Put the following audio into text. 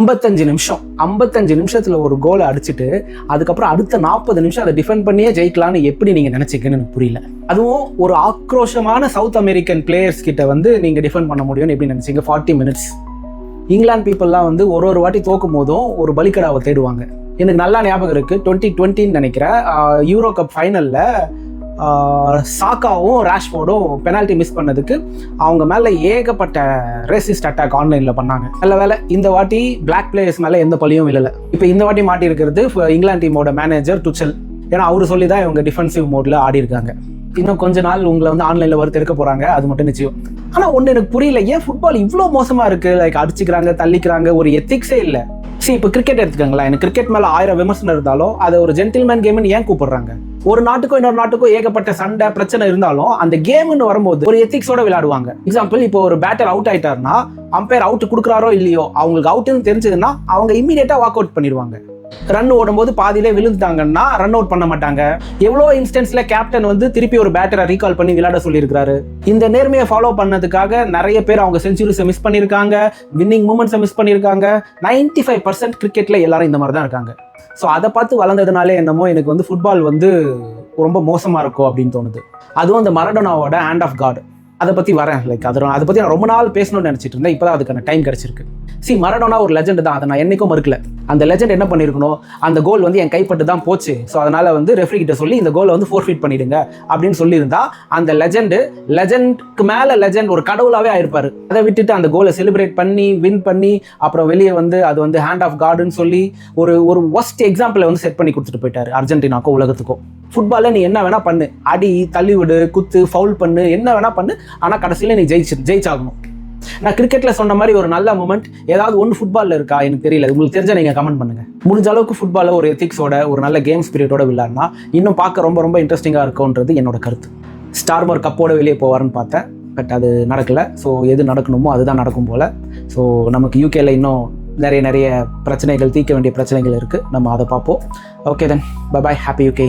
55 நிமிஷம் 55 நிமிஷத்துல ஒரு கோலை அடிச்சுட்டு அதுக்கப்புறம் அடுத்த 40 நிமிஷம் அதை டிஃபெண்ட் பண்ணியே ஜெயிக்கலாம்னு எப்படி நீங்க நினைச்சிக்கன்னு எனக்கு புரியல. அதுவும் ஒரு ஆக்ரோஷமான சவுத் அமெரிக்கன் பிளேயர்ஸ் கிட்ட வந்து நீங்க டிஃபெண்ட் பண்ண முடியும்னு எப்படி நினைச்சீங்க? 40 மினிட்ஸ். இங்கிலாந்து பீப்புளெலாம் வந்து ஒரு வாட்டி தோக்கும் போதும் ஒரு பலிக்கடாவை தேடுவாங்க. எனக்கு நல்லா ஞாபகம் இருக்கு, 2020 நினைக்கிறேன், யூரோ கப் ஃபைனல்ல சாக்காவும் ராஷ்ஃபோர்டும் பெனால்ட்டி மிஸ் பண்ணதுக்கு அவங்க மேலே ஏகப்பட்ட ரேசிஸ்ட் அட்டாக் ஆன்லைனில் பண்ணாங்க. நல்ல வேலை இந்த வாட்டி பிளாக் பிளேயர்ஸ் மேலே எந்த பழியும் இல்லை. இப்போ இந்த வாட்டி மாட்டி இருக்கிறது இங்கிலாந்து டீமோட மேனேஜர் டுச்சல். ஏன்னா அவர் சொல்லி தான் இவங்க டிஃபென்சிவ் மோடில் ஆடி இருக்காங்க. இன்னும் கொஞ்ச நாள் உங்களை வந்து ஆன்லைனில் வறுத்து எடுக்க போகிறாங்க, அது மட்டும் நிச்சயம். ஆனால் ஒன்று எனக்கு புரியல, ஏன் ஃபுட்பால் இவ்வளோ மோசமாக இருக்குது? லைக் அடிச்சுக்கிறாங்க, தள்ளிக்கிறாங்க, ஒரு எத்திக்ஸே இல்லை. சரி, இப்போ கிரிக்கெட் எடுத்துக்கங்களா, எனக்கு கிரிக்கெட் மேலே 1000 விமர்சனம் இருந்தாலும் அதை ஒரு ஜென்டில்மேன் கேம்னு ஏன் கூப்பிடுறாங்க? ஒரு நாட்டுக்கும் இன்னொரு நாட்டுக்கும் ஏகப்பட்ட சண்டை பிரச்சனை இருந்தாலும் அந்த கேம்னு வரும்போது ஒரு எத்திக்ஸோட விளையாடுவாங்க. எக்ஸாம்பிள், இப்போ ஒரு பேட்டர் அவுட் ஆயிட்டாருன்னா அம்பையர் அவுட் கொடுக்குறாரோ இல்லையோ, அவங்களுக்கு அவுட்னு தெரிஞ்சதுன்னா அவங்க இம்மீடியட்டா வாக் அவுட் பண்ணிடுவாங்க. ரன் ஓடும்போது பாதியிலே விழுந்துட்டாங்கன்னா ரன் அவுட் பண்ண மாட்டாங்க. எவ்வளோ இன்ஸ்டன்ஸ்ல கேப்டன் வந்து திருப்பி ஒரு பேட்டரை ரீகால் பண்ணி விளையாட சொல்லியிருக்காரு. இந்த நேர்மையை ஃபாலோ பண்ணதுக்காக நிறைய பேர் அவங்க செஞ்சுரிஸை மிஸ் பண்ணியிருக்காங்க, வின்னிங் மூமெண்ட்ஸை மிஸ் பண்ணியிருக்காங்க. 95% கிரிக்கெட்ல எல்லாரும் இந்த மாதிரி தான் இருக்காங்க. ஸோ அதை பார்த்து வளர்ந்ததுனாலே என்னமோ எனக்கு வந்து ஃபுட்பால் வந்து ரொம்ப மோசமாக இருக்கும் அப்படின்னு தோணுது. அதுவும் அந்த மரடோனாவோட ஹேண்ட் ஆஃப் காட், அதை பற்றி வரேன். லைக் அதை பற்றி நான் ரொம்ப நாள் பேசணும்னு நினச்சிட்டு இருந்தேன். இப்போ தான் அதுக்கான டைம் கிடச்சிருக்கு. மரடோனா ஒரு லெஜெண்ட் தான், அதை நான் என்னைக்கும் மறுக்கல. அந்த லெஜெண்ட் என்ன பண்ணியிருக்கணும், அந்த கோல் வந்து என் கைப்பட்டு தான் போச்சு, ஸோ அதனால் வந்து ரெஃப்ரி கிட்ட சொல்லி இந்த கோலை வந்து ஃபோர்ஃபீட் பண்ணிடுங்க அப்படின்னு சொல்லியிருந்தா அந்த லெஜெண்டுக்கு மேலே லெஜெண்ட் ஒரு கடவுளாகவே ஆயிருப்பார். அதை விட்டுட்டு அந்த கோலை செலிப்ரேட் பண்ணி வின் பண்ணி அப்புறம் வெளியே வந்து அது வந்து ஹேண்ட் ஆஃப் காடுன்னு சொல்லி ஒரு ஒஸ்ட் எக்ஸாம்பிளை வந்து செட் பண்ணி கொடுத்துட்டு போயிட்டாரு அர்ஜென்டினாக்கோ உலகத்துக்கும். ஃபுட்பாலில் நீ என்ன வேணா பண்ணு, அடி, தள்ளிவிடு, குத்து, ஃபவுல் பண்ணு, என்ன வேணா பண்ணு, ஆனால் கடைசியில் நீ ஜெயிச்சாகணும். நான் கிரிக்கெட்டில் சொன்ன மாதிரி ஒரு நல்ல மூமெண்ட் ஏதாவது ஒன்று ஃபுட்பாலில் இருக்கா எனக்கு தெரியல. உங்களுக்கு தெரிஞ்சா நீங்கள் கமெண்ட் பண்ணுங்கள். முடிஞ்ச அளவுக்கு ஃபுட்பாலில் ஒரு எத்திக்ஸோட ஒரு நல்ல கேம் ஸ்பிரிட்டோட விளையாடினா இன்னும் பார்க்க ரொம்ப ரொம்ப இன்ட்ரெஸ்டிங்காக இருக்கும்ன்றது என்னோட கருத்து. ஸ்டார்மர் கப்போட வெளியே போவார்னு பார்த்தேன், பட் அது நடக்கலை. ஸோ எது நடக்கணுமோ அதுதான் நடக்கும் போல். ஸோ நமக்கு யூகேல இன்னும் நிறைய பிரச்சனைகள், தீர்க்க வேண்டிய பிரச்சனைகள் இருக்குது. நம்ம அதை பார்ப்போம். Okay then, bye bye, happy UK.